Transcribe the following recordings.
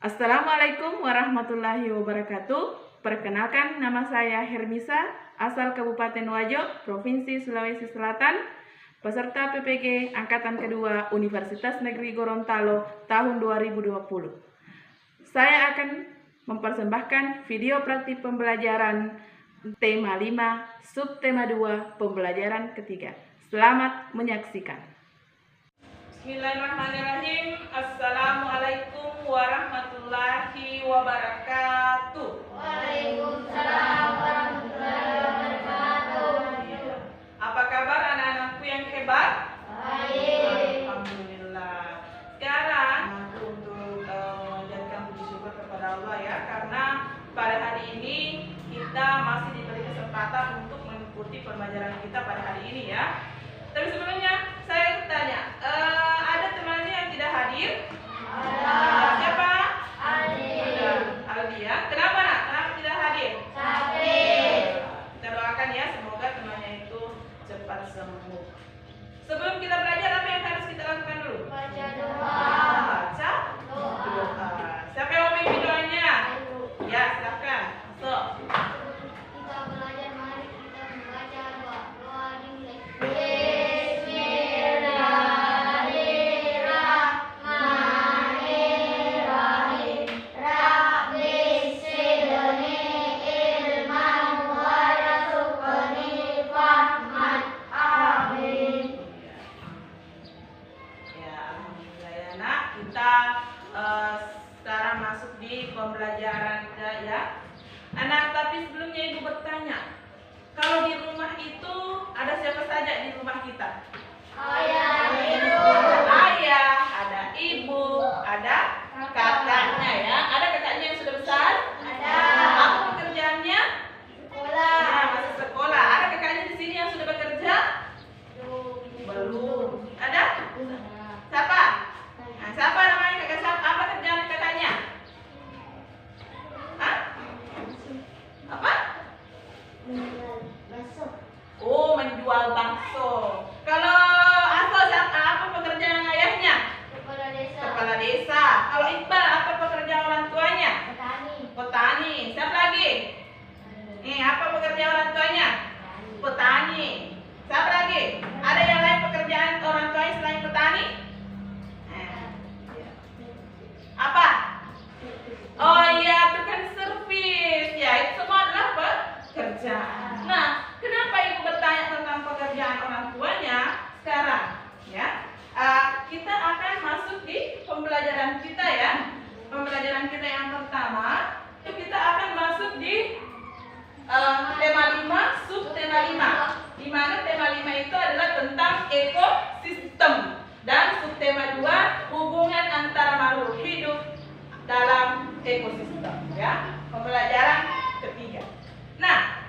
Assalamualaikum warahmatullahi wabarakatuh. Perkenalkan, nama saya Hermisa, asal Kabupaten Wajo, Provinsi Sulawesi Selatan, peserta PPG Angkatan Kedua Universitas Negeri Gorontalo tahun 2020. Saya akan mempersembahkan video praktik pembelajaran tema 5, subtema 2, pembelajaran ketiga. Selamat menyaksikan. Bismillahirrahmanirrahim. Assalamualaikum warahmatullahi wabarakatuh. Waalaikumsalam warahmatullahi wabarakatuh. Apa kabar anak-anakku yang hebat? Baik. Alhamdulillah. Sekarang untuk menjadikan puji syukur kepada Allah ya, karena pada hari ini kita masih diberi kesempatan untuk mengikuti pembelajaran kita pada hari ini ya. Tapi sebelumnya saya bertanya, ada temannya yang tidak hadir? Ada. Siapa? Aldi. Ada Aldi ya. Kenapa nak? Kenapa tidak hadir? Sakit. Kita doakan ya, semoga temannya itu cepat sembuh. Sebelum kita belajar, apa yang harus kita lakukan dulu? Baca doa. Baca doa. Siapa yang mau memimpin doanya? Ya, silakan. So. Kita belajar, mari kita membaca doa. Doa dimulai. Bismillahirrahmanirrahim. Rabbi zidni ilman warzuqni fahman. Amin. Ya, alhamdulillah ya nak. Kita sekarang masuk di pembelajaran kita ya. Anak, tapi sebelumnya ibu bertanya, kalau di rumah itu ada siapa saja di rumah kita? Ayah, ibu. Ada ayah, ada ibu, ada kakaknya ya. Ada kakaknya yang sudah besar? Ada. Apa pekerjaannya? Sekolah. Ya, masih sekolah. Ada kakaknya di sini yang sudah bekerja? Belum. Ada? Siapa? Nah, siapa namanya kakak siapa? Apa kerjaan kakaknya? Hah? Apa? Oh, menjual bakso. Kalau Aso siapa? Apa pekerjaan ayahnya? Kepala desa. Kepala desa. Kalau Iqbal apa pekerjaan orang tuanya? Petani. Petani. Siapa lagi? Apa pekerjaan orang tuanya? Petani. Siapa lagi? Ada yang lain pekerjaan orang tuanya selain petani? Apa? Oh iya, tukang servis. Ya, itu semua adalah pekerjaan. Nah, kenapa ibu bertanya tentang pekerjaan orang tuanya sekarang? Ya, kita akan masuk di pembelajaran kita ya. Pembelajaran kita yang pertama, itu kita akan masuk di tema 5, subtema 5. Di mana tema 5 itu adalah tentang ekosistem dan subtema 2 hubungan antara makhluk hidup dalam ekosistem ya. Pembelajaran ketiga. Nah,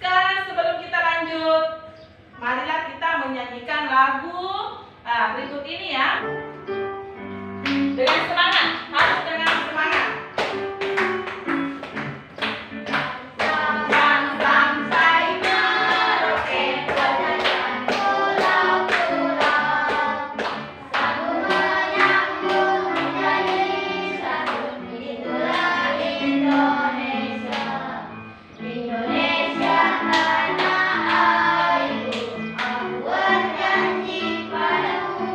sekarang sebelum kita lanjut, marilah kita menyanyikan lagu berikut ini ya. Dengan semangat, harus dengan semangat. Sampai Merauke, Pulau-pulau, satu menyambung menjadi satu. Itulah Indonesia. Indonesia tanah airku. Aku berjanji padamu,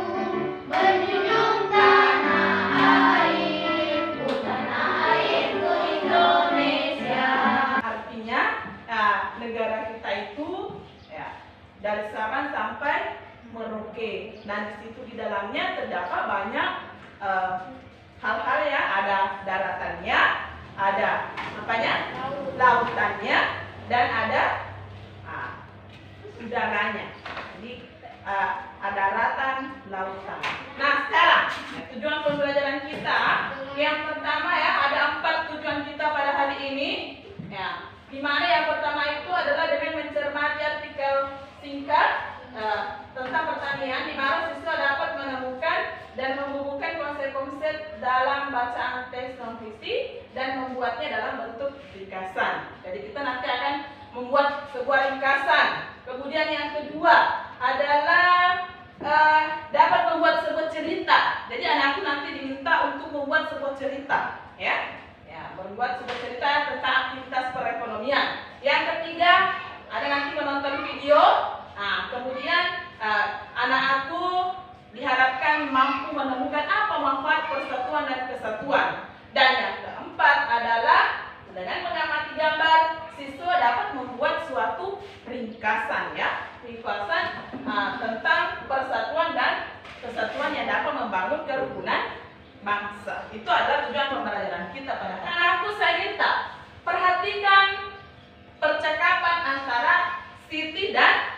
menjunjung tanah airku, tanah airku Indonesia. artinya negara kita itu ya, dari Sabang sampai Merauke, dan di situ di dalamnya terdapat banyak hal-hal ya. Ada daratannya, ada apanya, lautannya, dan ada udaranya. Jadi ada daratan, lautan. Nah, sekarang tujuan pembelajaran kita yang pertama ya, ada 4 tujuan kita pada hari ini ya. Di mana yang pertama itu adalah dengan mencermati artikel singkat tentang pertanian, di mana siswa dapat menemukan dan menghubungkan konsep-konsep dalam bacaan teks non-fiksi dan membuatnya dalam bentuk ringkasan. Jadi kita nanti akan membuat sebuah ringkasan. Kemudian yang kedua adalah dapat membuat sebuah cerita. Jadi anakku nanti diminta untuk membuat sebuah menemukan apa manfaat persatuan dan kesatuan. Dan yang keempat adalah dengan mengamati gambar, siswa dapat membuat suatu ringkasan tentang persatuan dan kesatuan yang dapat membangun kerukunan bangsa. Itu adalah tujuan pembelajaran kita pada hari ini. Aku saya minta perhatikan percakapan antara Siti dan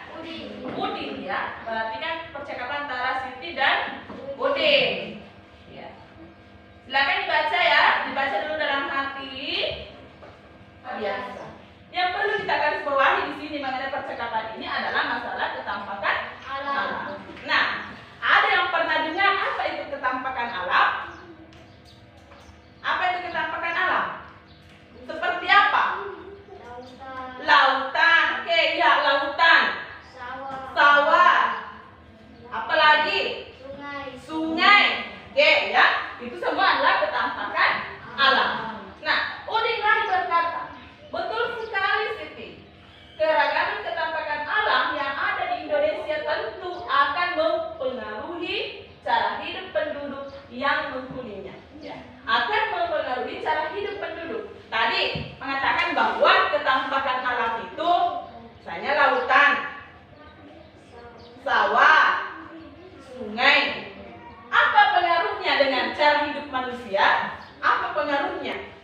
Udin ya. Perhatikan percakapan antara Siti dan Udin. Ya. Silakan dibaca ya. Dibaca dulu dalam hati. Biasa. Yang perlu kita garis bawahi di sini mengenai percakapan ini adalah masalah ketampakan alam. Nah, ada yang pernah dengar apa itu ketampakan alam? Apa itu ketampakan alam? Seperti apa? Lautan. Oke, ya, lautan. Sawah. Apalagi? Sungai. Oke, ya. Itu semua adalah ketampakan alam. Nah, Udin lagi berkata, betul sekali Siti. Keragaman ketampakan alam yang ada di Indonesia tentu akan mempengaruhi cara hidup penduduk yang menghuninya. Ya. Akan mempengaruhi cara hidup penduduk. Tadi mengatakan bahwa ketampakan alam itu misalnya lautan, sawah, sungai. Apa pengaruhnya dengan cara hidup manusia? Apa pengaruhnya?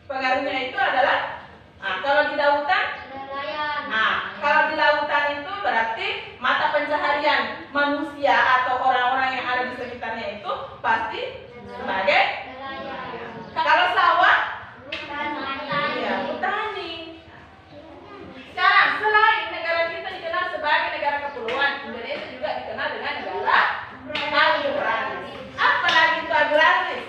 Pengaruhnya itu adalah kalau di lautan, kalau di lautan itu berarti mata pencaharian manusia atau orang-orang yang ada di sekitarnya itu pasti sebagai kalau sawah, ya, petani. Sekarang selain negara kita dikenal sebagai negara kepulauan, Indonesia juga dikenal dengan negara agraris. Apa lagi itu agraris?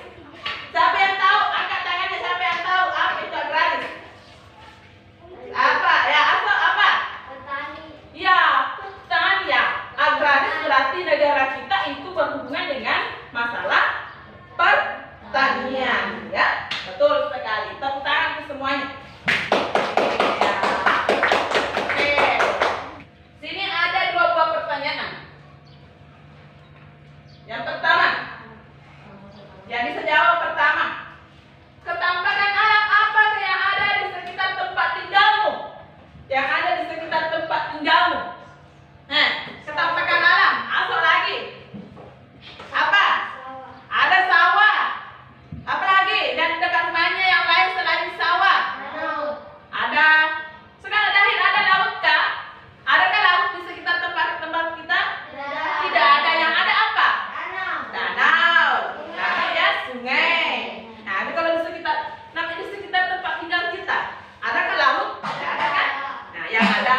Siapa yang tahu? Angkat tangannya siapa yang tahu apa itu agraris? Apa? Ya, atau apa? Petani. Ya, petani ya. Agraris berarti negara kita itu berhubungan dengan masalah pertanian, ya. Betul sekali. Tepuk tangan ke semuanya. Ya. Oke. Sini ada 2 buah pertanyaan. Yang pertama, yang bisa jawab pertama, ketampakan alam apa yang ada di sekitar tempat tinggalmu? Yang ada di sekitar tempat tinggalmu. Nah, ketampakan alam, apa lagi? Apa? Ada sawah. Apa lagi? Dan dekat rumahnya yang lain selain sawah? Ada. Sekarang ada laut kah? Adakah laut di sekitar tempat kita? Tidak ada. Yang ada apa? Danau. Danau ya, sungai. Nah, itu kalau di sekitar tempat tinggal kita, adakah laut? Tidak ada kan? Nah, yang ada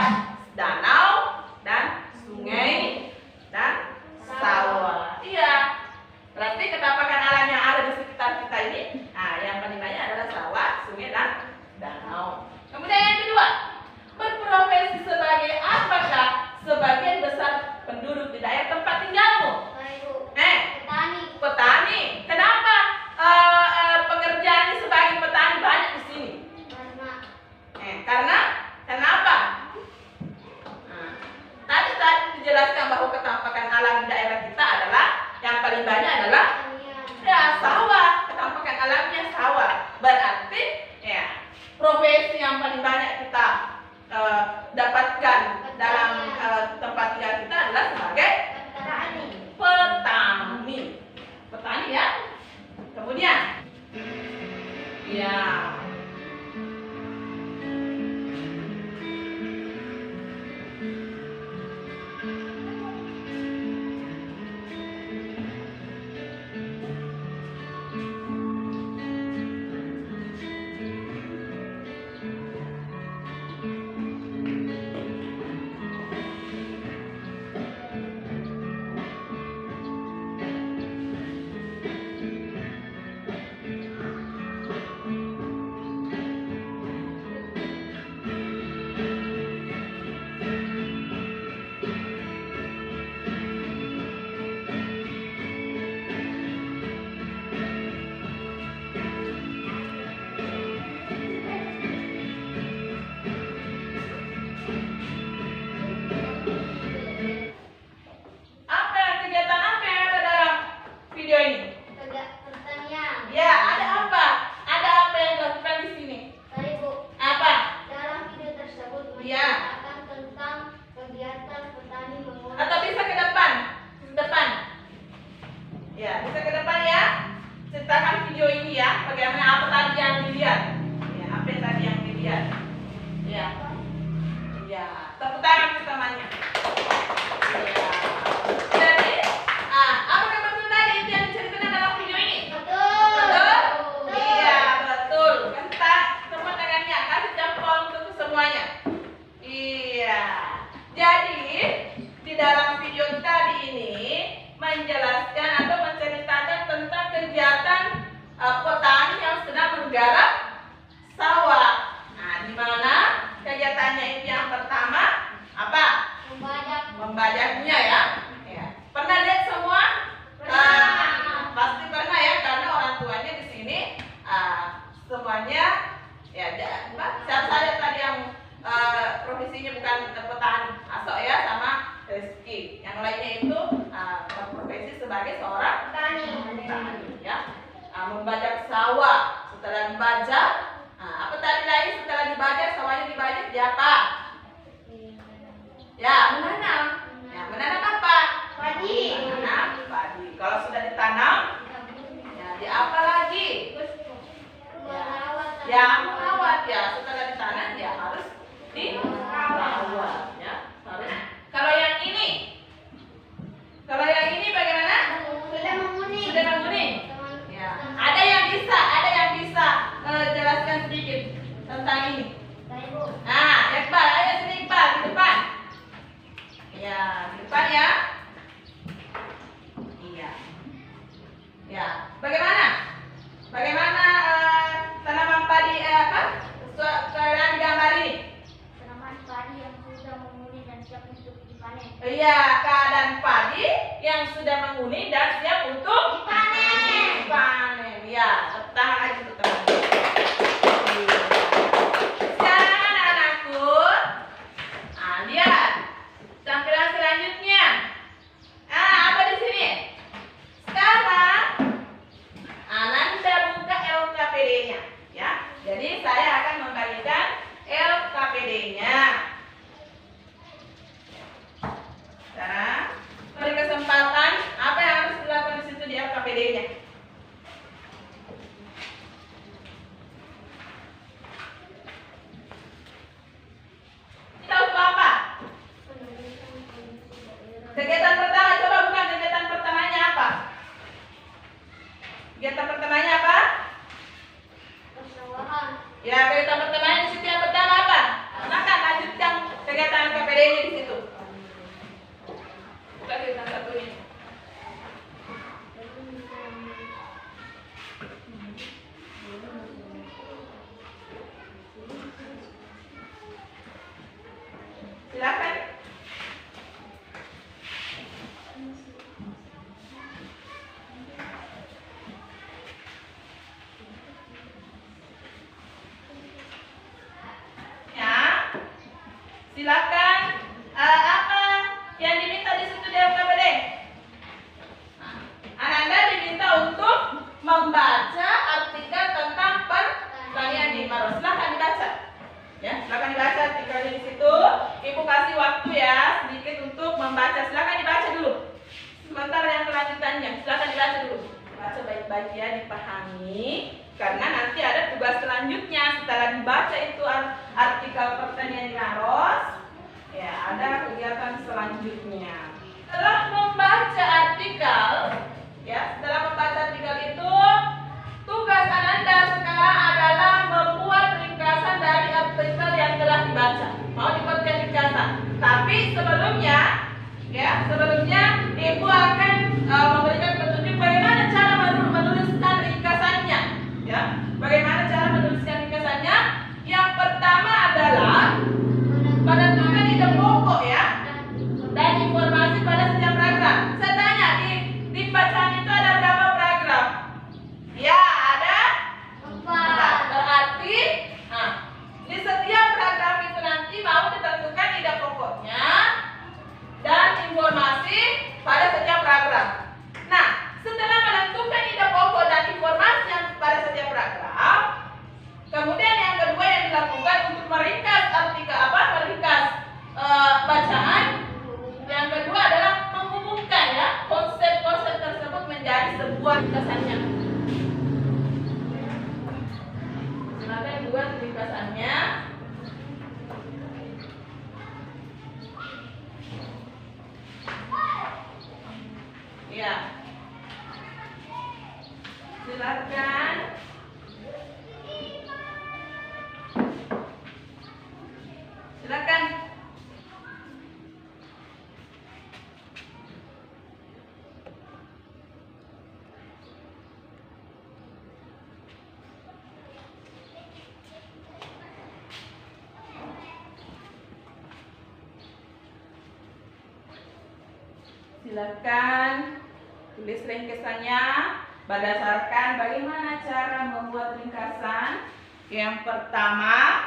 danau dan sungai dan sawah. Iya. Berarti ketampakan alam yang ada di sekitar kita ini, nah, yang paling banyak adalah sawah, sungai dan danau. Kemudian yang kedua, berprofesi sebagai apakah sebagian besar penduduk di daerah tempat tinggalmu? Petani. Kenapa pekerjaan sebagai petani banyak di sini? Karena kenapa? Nah, tadi dijelaskan bahwa ketampakan alam di daerah kita adalah yang paling banyak adalah ya sawah. Ketampakan alamnya sawah. Berarti ya profesi yang paling banyak kita dapatkan dalam tempat tinggal kita adalah sebagai petani. Petani ya. Kemudian ya video tadi ini menjelaskan atau menceritakan tentang kegiatan petani yang sedang menggarap sawah. Nah, di mana kegiatannya itu yang pertama apa? Membajaknya ya. Pernah lihat semua? Pasti pernah ya, karena orang tuanya di sini semuanya ya. Siapa saja tadi yang profesinya bukan petani, masuk ya sama Rizky. Yang lainnya itu berprofesi sebagai seorang petani ya. Membajak sawah. Setelah dibajak, apa tadi lagi setelah dibajak, sawahnya dibajak dia apa? Ya, menanam. Ya, menanam apa? Padi. Menanam padi. Kalau sudah ditanam, ya di apa lagi? Ya, merawat ya. Setelah ditanam ya harus dirawat ya. Harus. Kalau yang ini bagaimana? Sudah menguning. Sudah menguning. Ya. Ada yang bisa jelaskan sedikit tentang ini. Iqbal, ayo sini Iqbal di depan. Ya, di depan ya. Iya. Ya, bagaimana? Bagaimana tanaman padi yang digambar ini? Tanaman padi yang sudah menguning dan siap untuk dipanen. Iya, keadaan padi yang sudah menguning dan siap untuk dipanen. Ya, tepuk tangan lagi untuk teman. Sekarang anak-anakku, lihat tampilan selanjutnya. Apa di sini? Sekarang Ananda buka LKPD-nya, ya. Jadi saya akan membagikan LKPD-nya. Sekarang beri kesempatan apa yang harus dilakukan di situ di LKPD-nya. Kita untuk apa? Kegiatan pertama, coba bukan kegiatan pertamanya apa? Kegiatan pertamanya apa? Persawahan. Ya, kegiatan pertamanya di situ yang pertama apa? Silakan lanjutkan kegiatan KPD-nya di situ. Bukan kegiatan satunya. Silakan. Silakan. Apa yang diminta di situ di LKPD? Ananda diminta untuk membaca artikel tentang pertanian di Maros. Silakan dibaca. Ya, silakan dibaca artikelnya di situ. Ibu kasih waktu ya sedikit untuk membaca. Silakan dibaca dulu. Sementara yang kelanjutannya, silakan dibaca dulu. Baca baik-baik ya, dipahami. Karena nanti ada tugas selanjutnya setelah dibaca itu artikel pertanian di Maros. Ya, ada kegiatan selanjutnya. Setelah membaca artikel, ya, setelah membaca artikel itu, tugas Ananda sekarang adalah membuat ringkasan dari artikel yang telah dibaca. Mau dibuatkan ringkasan. Tapi sebelumnya, Ibu akan memberikan petunjuk bagaimana cara menuliskan ringkasannya. Ya, bagaimana cara menuliskan ringkasannya? Yang pertama adalah menentukan ide pokok ya dan informasi pada setiap paragraf. Saya tanya di bacaan itu ada berapa paragraf? Ya, ada 4. Berarti di setiap paragraf itu nanti mau ditentukan ide pokoknya dan informasi pada setiap paragraf. Nah, setelah menentukan ide pokok dan informasi yang pada setiap paragraf, kemudian yang kedua yang dilakukan untuk meringkas artikel meringkas bacaan. Yang kedua adalah menghubungkan ya konsep-konsep tersebut menjadi sebuah ringkasannya. Silakan buat ringkasannya. Ya. Silakan. Silakan. Silakan tulis ringkasannya berdasarkan bagaimana cara membuat ringkasan. Yang pertama,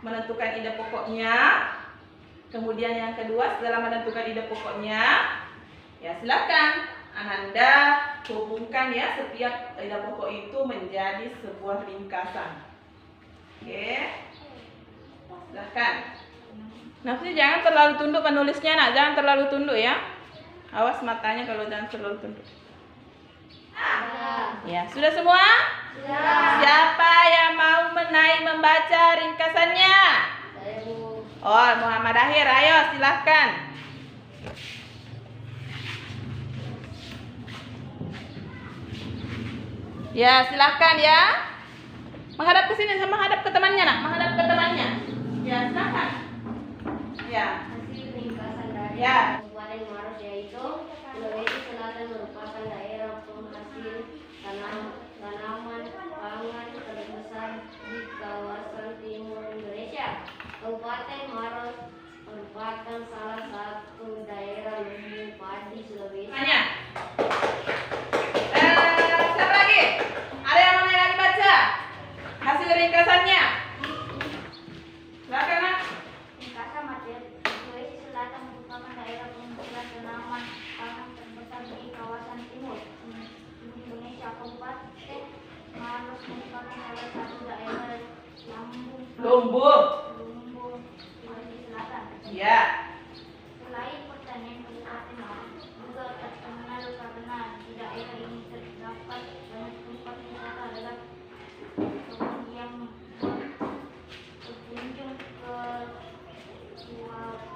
menentukan ide pokoknya. Kemudian yang kedua, setelah menentukan ide pokoknya, ya silakan Ananda hubungkan ya setiap ide pokok itu menjadi sebuah ringkasan. Oke, silakan. Nafsi jangan terlalu tunduk menulisnya, nak. Jangan terlalu tunduk ya. Awas matanya kalau jangan terlalu tunduk. Ya, sudah semua? Sudah. Siapa yang mau membaca ringkasannya? Oh, Muhammad Akhir, ayo silahkan. Ya, silahkan ya. Menghadap ke sini, menghadap ke temannya, nak. Menghadap ke temannya. Ya, silahkan. Ya. Hasil ringkasan dari Ya. Kabupaten Maros yaitu Sulawesi Selatan merupakan daerah penghasil tanaman pangan terbesar di kawasan timur Indonesia. Kabupaten Maros merupakan salah satu daerah lumbung padi Sulawesi. Tanya. Siapa lagi? Ada yang mau lagi baca? Hasil ringkasannya. Silakan, nak. Ringkasan materi Sulawesi Selatan merupakan daerah penghasil tanaman pangan terbesar di kawasan timur Indonesia. Kabupaten Maros merupakan salah satu daerah Lumbung. Sulawesi Selatan. Ya. Selain pertanian, Kabupaten Maros juga terkenal karena di daerah ini terdapat banyak tempat wisata adalah kebun yang berkunjung ke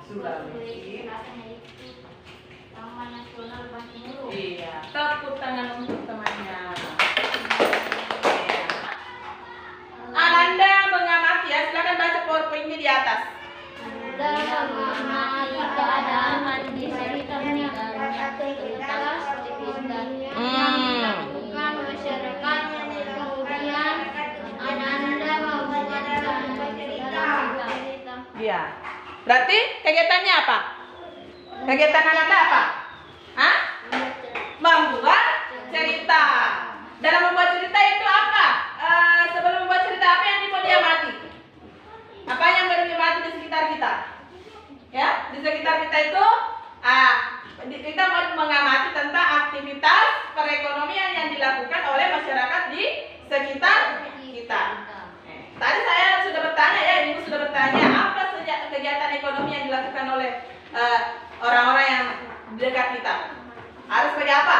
Sulawesi. Selatan yaitu Taman Nasional Bantimurung. Iya. Tepuk tangan untuk temannya. Ananda mengamati ya. Silakan baca PowerPoint-nya di atas. Anda mengamati keadaan di sekitar negaranya terutama aktivitas yang dilakukan masyarakat. Kemudian Ananda membuat cerita. Iya. Berarti kegiatannya apa? Kegiatan Ananda apa? Hah? Membuat cerita. Dalam membuat cerita itu apa? Sebelum membuat cerita apa yang mau dia amati? Apa yang baru diamati di sekitar kita? Ya, di sekitar kita itu kita mau mengamati tentang aktivitas perekonomian yang dilakukan oleh masyarakat di sekitar kita. Tadi saya sudah bertanya ya, Ibu sudah bertanya apa saja kegiatan ekonomi yang dilakukan oleh orang-orang yang di dekat kita. Harus sebagai apa?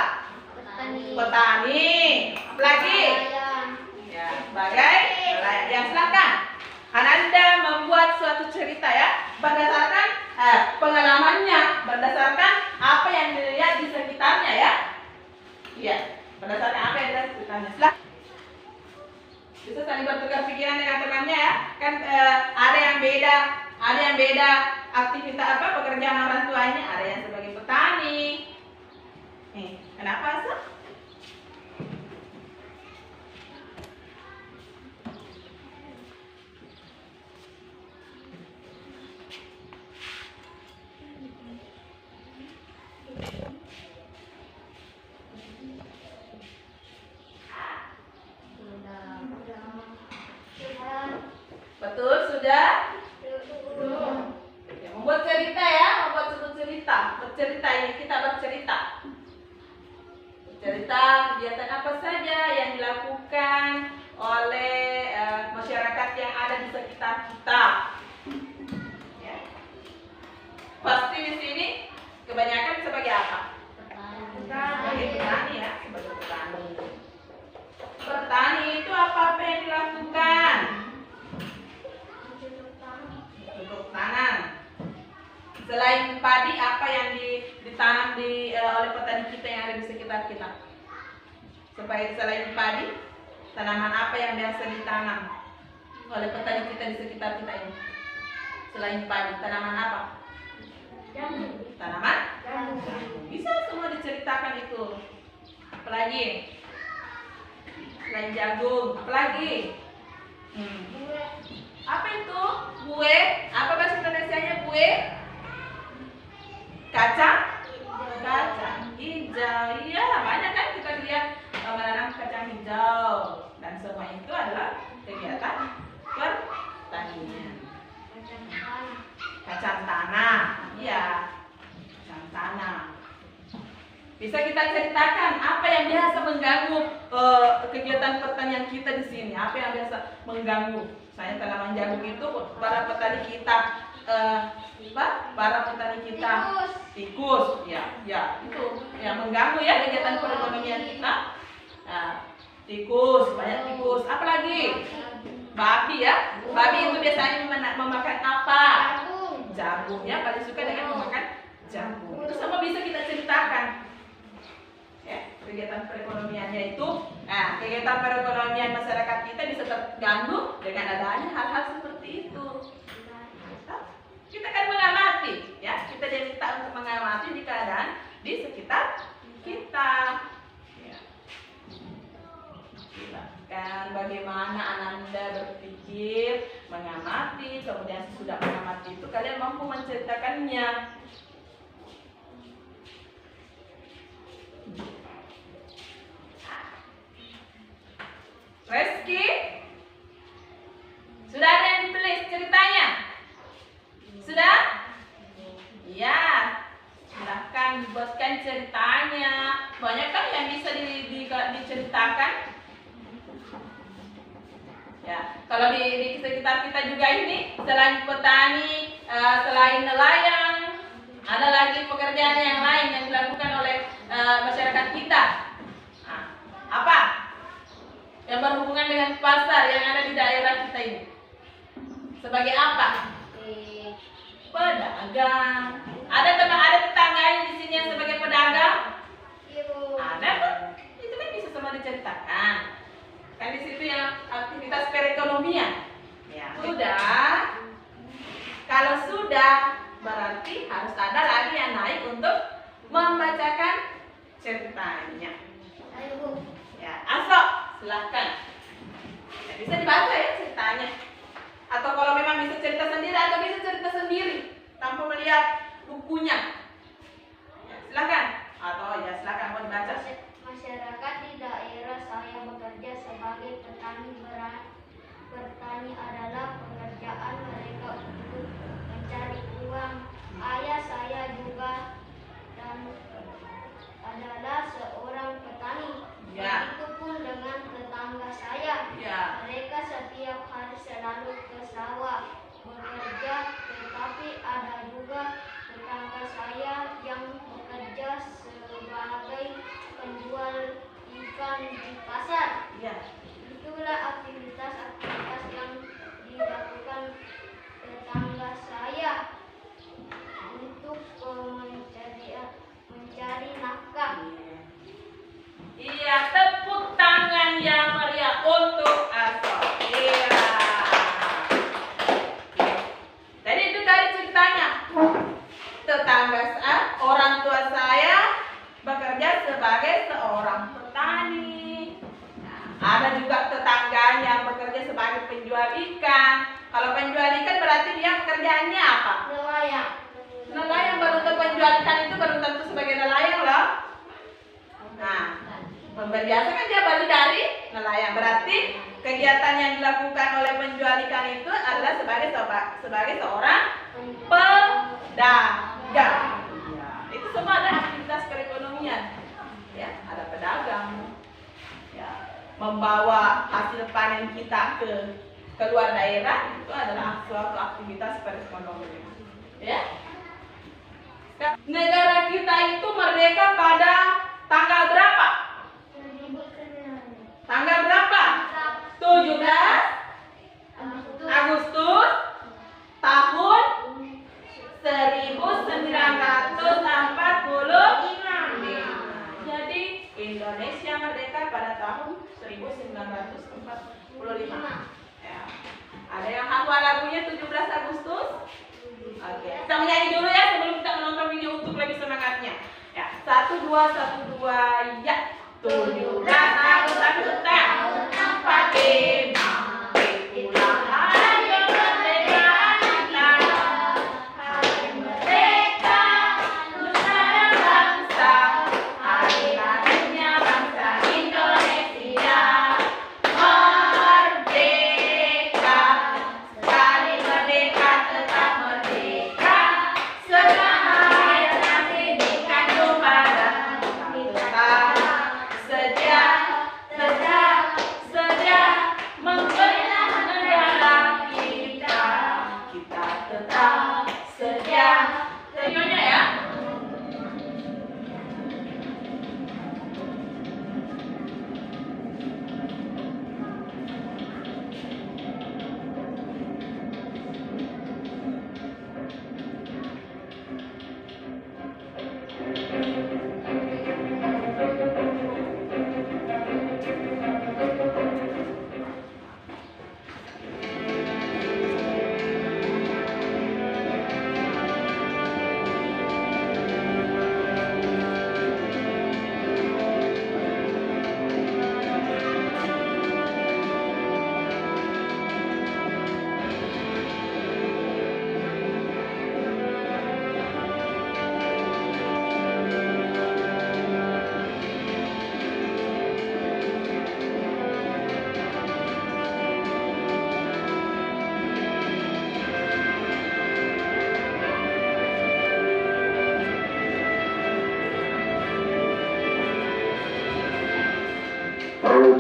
Petani. Apalagi? Ya, sebagai nelayan. Ya, silakan. Ananda membuat suatu cerita ya berdasarkan pengalamannya, berdasarkan apa yang dilihat di sekitarnya ya. Iya, berdasarkan apa yang dilihat di sekitarnya. Silakan. Bisa saling bertukar pikiran dengan temannya ya. Kan ada yang beda aktivitas pekerjaan orang tuanya, ada yang sebagai petani. Kenapa sih? Betul, sudah? Ya, membuat cerita ya, membuat sebuah cerita. Bercerita ini kita bercerita. Bercerita kegiatan apa saja yang dilakukan oleh masyarakat yang ada di sekitar kita. Ya. Pasti di sini kebanyakan sebagai apa? Sebagai petani ya, sebagai petani. Petani itu apa yang dilakukan? Untuk tanam. Selain padi, apa yang ditanam oleh petani kita yang ada di sekitar kita? Supaya selain padi, tanaman apa yang biasa ditanam oleh petani kita di sekitar kita ini? Selain padi, tanaman apa? Tanaman? Bisa semua diceritakan itu. Apalagi? Selain jagung, apalagi? Apa itu? Kue? Apa bahasa Indonesianya kue? Kacang? macam tanah. Iya, macam tanah. Bisa kita ceritakan apa yang biasa mengganggu kegiatan pertanian kita di sini? Apa yang biasa mengganggu? Saya tanaman jagung itu para petani kita, para petani kita tikus, ya itu yang mengganggu ya kegiatan perekonomian kita. Nah, tikus, banyak tikus. Apalagi? Babi ya. Babi itu biasanya memakan apa? Jagung ya, paling suka dengan memakan jagung. Itu semua bisa kita ceritakan. Ya, kegiatan perekonomiannya itu, kegiatan perekonomian masyarakat kita bisa terganggu dengan adanya hal-hal seperti itu. Kita kan mengamati, ya, kita diminta untuk mengamati di keadaan di sekitar kita. Ya. Silakan bagaimana Ananda berpikir, mengamati, kemudian sudah mengamati itu kalian mampu menceritakannya. Reski, sudah ada yang ditulis ceritanya? Sudah? Ya, silahkan dibuatkan ceritanya. Banyak kan yang bisa diceritakan? Ya, kalau di sekitar kita juga ini, selain petani, selain nelayan, ada lagi pekerjaan yang lain yang dilakukan oleh masyarakat kita. Nah, apa? Yang berhubungan dengan pasar yang ada di daerah kita ini. Sebagai apa? Pedagang. Ada tetangganya di sini yang sebagai pedagang? Ada tuh. Itu kan bisa semua diceritakan. Kan di situ yang aktivitas perekonomian. Ya, sudah. Kalau sudah, berarti harus ada lagi yang naik untuk membacakan ceritanya. Ya, Asok, silahkan. Ya, bisa dibaca ya ceritanya. Atau kalau memang bisa cerita sendiri atau bisa cerita sendiri tanpa melihat bukunya. Ya, silahkan. Atau ya silahkan mau dibaca. Masyarakat di daerah saya bekerja sebagai petani. Bertani adalah pekerjaan mereka untuk mencari uang. Ayah saya juga dan adalah seorang petani. Ya. Begitupun dengan tetangga saya. Ya. Mereka setiap hari selalu ke sawah bekerja, tetapi ada juga tetangga saya yang bekerja sebagai penjual ikan di pasar. Ya. Itulah aktivitas yang dilakukan tetangga saya untuk mencari nafkah. Iya, tepuk tangan yang meriah untuk Asok. Iya. Jadi itu tadi ceritanya. Orang tua saya bekerja sebagai seorang petani. Nah, ada juga tetangganya yang bekerja sebagai penjual ikan. Kalau penjual ikan berarti dia pekerjaannya apa? Nelayan. Nelayan, baru tentu penjual ikan itu baru tentu sebagai nelayan loh. Nah, biasa kan dia baru dari nelayan. Berarti kegiatan yang dilakukan oleh penjual ikan itu adalah sebagai seorang pedagang. Ya, itu semua ada aktivitas perekonomian. Ya, ada pedagang. Ya, membawa hasil panen kita ke keluar daerah itu adalah suatu aktivitas perekonomian. Ya. Negara kita itu merdeka pada tanggal berapa? Tanggal berapa? 17 Agustus tahun 1945. Jadi Indonesia merdeka pada tahun 1945. Ya. Ada yang hafal lagunya 17 Agustus? Oke. Kita menyanyi dulu ya sebelum kita menonton video untuk lebih semangatnya. Ya, 1 2 1 2 ya. 17 Agustus tahun 45. Itulah hari kemerdekaan kita. Hari merdeka Nusantara bangsa. Hari lahirnya bangsa Indonesia. Merdeka, sekali merdeka tetap merdeka.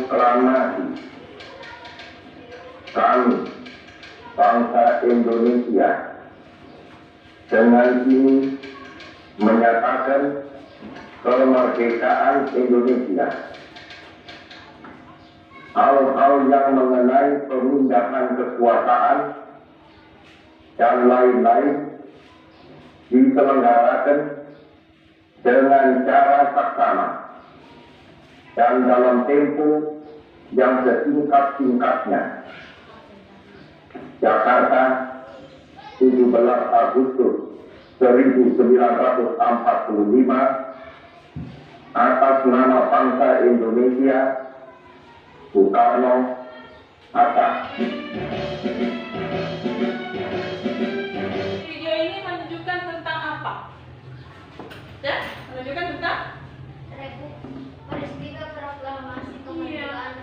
proklamasi kami, bangsa Indonesia, dengan ini menyatakan kemerdekaan Indonesia. Hal-hal yang mengenai pemindahan kekuasaan dan lain-lain diselenggarakan dengan cara saksama dan dalam tempo yang sesingkat-singkatnya. Jakarta, 17 Agustus 1945, atas nama bangsa Indonesia, Soekarno Hatta. Video ini menunjukkan tentang apa? Ya, menunjukkan tentang Peristiwa proklamasi kemerdekaan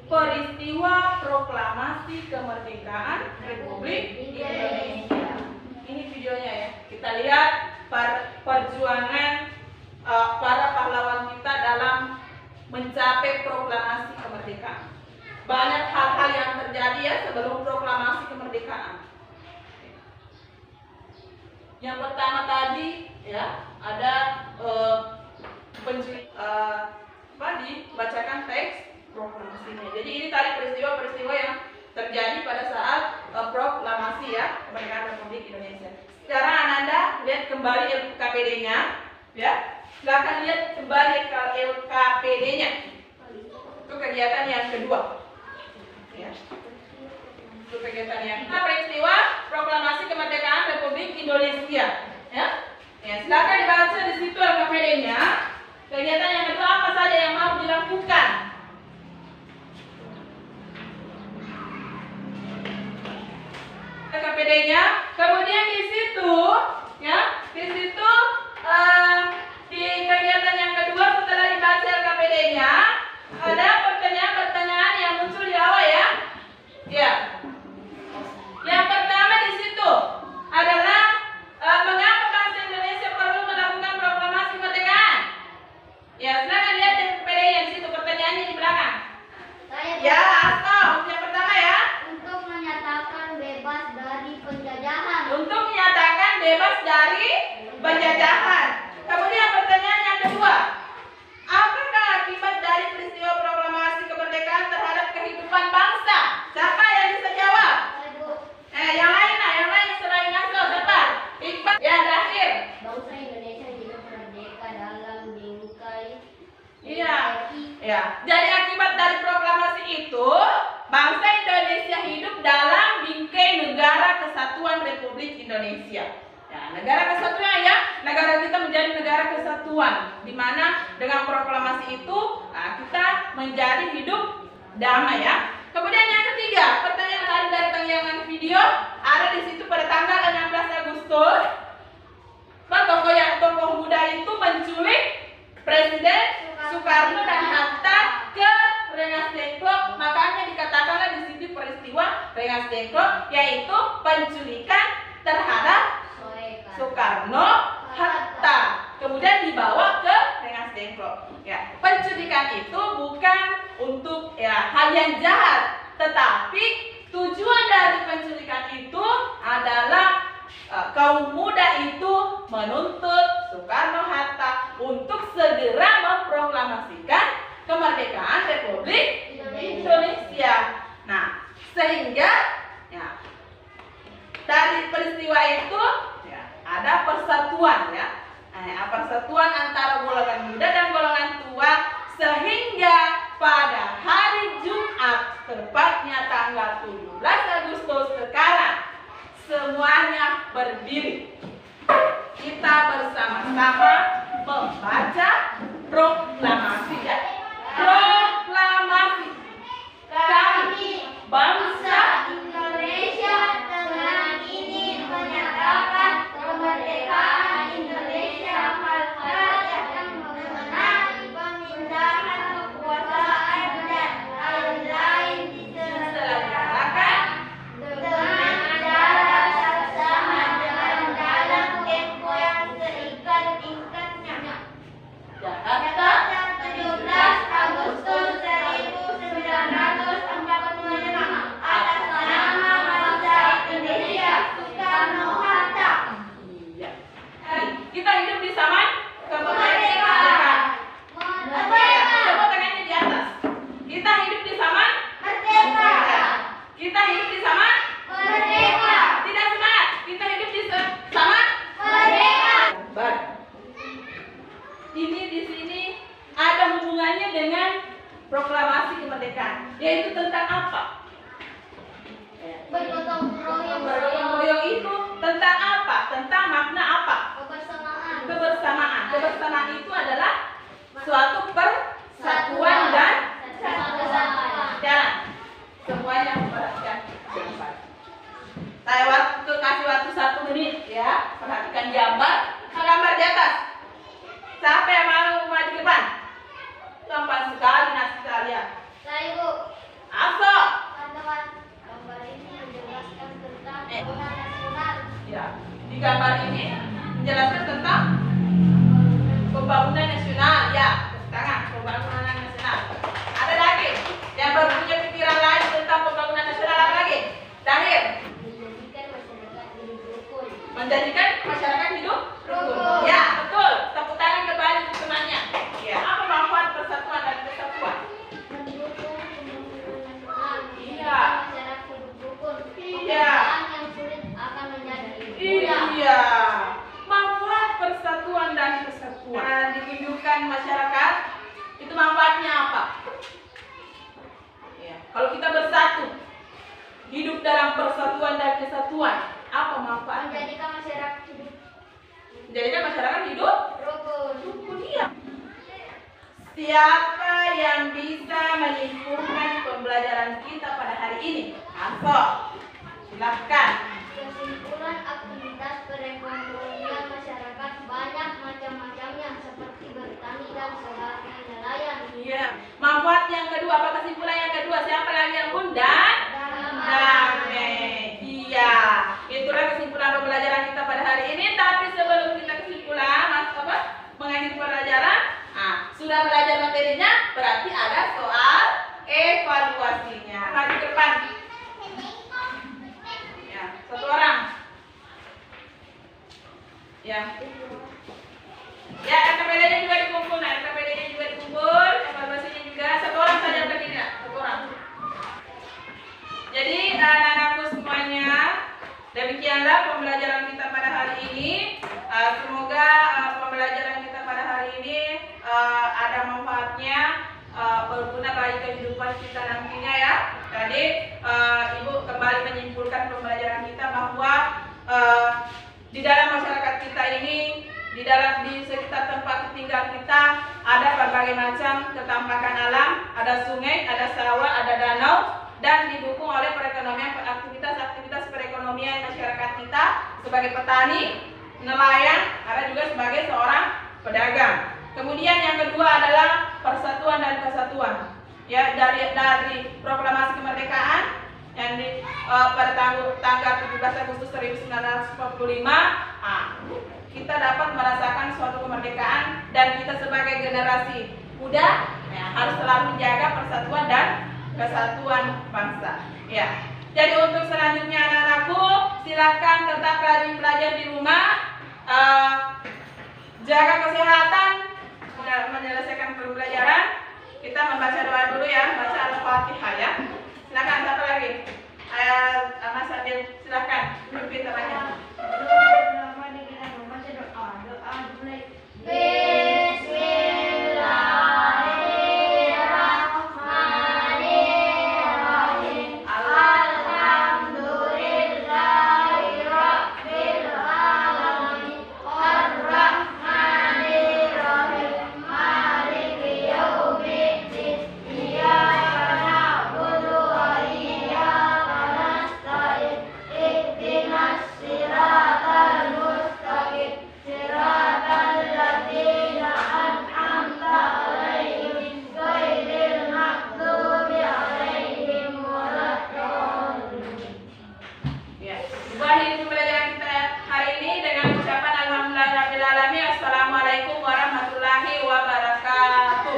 peristiwa proklamasi kemerdekaan Republik Indonesia. Ini videonya ya. Kita lihat perjuangan para pahlawan kita dalam mencapai proklamasi kemerdekaan. Banyak hal-hal yang terjadi ya sebelum proklamasi kemerdekaan. Yang pertama tadi ya ada dibacakan teks proklamasinya. Jadi ini tadi peristiwa-peristiwa yang terjadi pada saat proklamasi ya kemerdekaan Republik Indonesia. Sekarang Ananda lihat kembali LKPD-nya ya. Silakan lihat kembali LKPD-nya. Itu kegiatan yang kedua. Ya. Itu kegiatan yang peristiwa proklamasi kemerdekaan Republik Indonesia. Ya. Ya, silakan dibaca di situ LKPD-nya. Kegiatan yang kedua apa saja yang mau dilakukan? LKPD-nya. Kemudian di situ, ya, di situ di kegiatan yang kedua setelah dibaca LKPD-nya ada pertanyaan-pertanyaan yang muncul di awal ya. Ya. Yang pertama di situ adalah mengapa bangsa Indonesia perlu melakukan proklamasi kemerdekaan? Ya, silakan lihat LKPD-nya di situ pertanyaannya di belakang. Ya, atau yang pertama ya. untuk menyatakan bebas dari penjajahan. Untuk menyatakan bebas dari penjajahan. Kemudian pertanyaan yang kedua, apakah akibat dari peristiwa proklamasi kemerdekaan terhadap kehidupan bangsa? Siapa yang bisa jawab? Yang lain lah, yang lain selain Naso, siapa? Iqbal. Ya, terakhir. Bangsa Indonesia hidup merdeka dalam bingkai. Iya. Ya. Jadi akibat dari proklamasi itu, bangsa Indonesia hidup dalam bingkai Negara Kesatuan Republik Indonesia. Ya, negara kesatuan ya, negara kita menjadi negara kesatuan, di mana dengan proklamasi itu kita menjadi hidup damai ya. Kemudian yang ketiga, pertanyaan tadi dari tayangan video ada di situ pada tanggal 16 Agustus. Tokoh muda itu menculik Presiden Soekarno dan Hatta ke Rengas Dengklok, makanya dikatakanlah di sini peristiwa Rengas Dengklok, yaitu penculikan terhadap Soekarno Hatta, kemudian dibawa ke Rengas Dengklok. Ya, penculikan itu bukan untuk hal yang jahat, tetapi tujuan dari penculikan itu adalah kaum muda itu menuntut Soekarno Hatta untuk segera memproklamasikan kemerdekaan Republik Indonesia. Nah, sehingga ya, dari peristiwa itu ada persatuan ya, persatuan antara golongan muda dan golongan tua, sehingga pada hari Jumat tepatnya tanggal 17 Agustus sekarang semuanya berdiri. Kita bersama-sama membaca proklamasi ya. Proklamasi. Kami bangsa Indonesia dengan ini menyatakan kemerdekaan Indonesia yang ini di sini ada hubungannya dengan proklamasi kemerdekaan, yaitu tentang apa? Bergotong royong. Bergotong royong itu tentang apa? Tentang makna apa? Kebersamaan. Kebersamaan. Kebersamaan itu adalah suatu persatuan dan jalan. Semuanya memperhatikan gambar. Saya kasih waktu 1 menit ya. Perhatikan gambar. Gambar di atas. Siapa yang mau maju ke depan? Gampang sekali nasi sekalian. Saya Ibu. Aso. Teman-teman, gambar ini menjelaskan tentang pembangunan nasional. Ya. Di gambar ini menjelaskan tentang pembangunan nasional. Ya. Tangan pembangunan nasional. Ada lagi yang baru punya pikiran lain tentang pembangunan nasional, apa lagi? Dahir. Menjadikan masyarakat hidup rukun. Ya, betul. Tepuk tangan kembali untuk temannya. Ya. Apa manfaat persatuan dan kesatuan? Mendukung pembangunan nasional. Iya. Masyarakat hidup rukun. Iya. Pekerjaan yang sulit akan menjadi mudah. Iya. Manfaat persatuan dan kesatuan. Nah, ditunjukkan masyarakat itu manfaatnya apa? Ya. Kalau kita bersatu, hidup dalam persatuan dan kesatuan, apa manfaatnya? Menjadikan masyarakat hidup Menjadikan masyarakat hidup rukun. rukun. Iya. Siapa yang bisa menyimpulkan pembelajaran kita pada hari ini? Aso, silahkan. Kesimpulan aktivitas perekonomian masyarakat banyak macam-macamnya seperti bertani dan sebagai nelayan. Iya. Manfaat yang kedua, apa kesimpulan yang kedua? Siapa lagi yang undang? Damai. Iya. Itulah kesimpulan pembelajaran kita pada hari ini. Tapi sebelum kita kesimpulan, mengakhiri pembelajaran, sudah belajar materinya, berarti ada soal evaluasinya. Maju ke depan. Ya, 1 orang. Ya. Ya, RKPD-nya juga dikumpul. Nah, RKPD-nya juga dikumpul, evaluasinya juga. 1 orang saja berdiri, 1 orang. Jadi, anak-anakku semuanya, demikianlah pembelajaran kita pada hari ini. Semoga pembelajaran kita pada hari ini ada manfaatnya, berguna bagi kehidupan kita nantinya ya. Tadi Ibu kembali menyimpulkan pembelajaran kita bahwa di dalam masyarakat kita ini, di sekitar tempat tinggal kita ada berbagai macam ketampakan alam, ada sungai, ada sawah, ada danau, dan didukung oleh aktivitas perekonomian masyarakat kita sebagai petani, nelayan, ada juga sebagai seorang pedagang. Kemudian yang kedua adalah persatuan dan kesatuan. Ya, dari proklamasi kemerdekaan yang pada tanggal 17 Agustus 1945, kita dapat merasakan suatu kemerdekaan, dan kita sebagai generasi muda harus selalu menjaga persatuan dan kesatuan bangsa. Ya. Jadi untuk selanjutnya anak-anakku, silakan tetap rajin belajar di rumah, jaga kesehatan,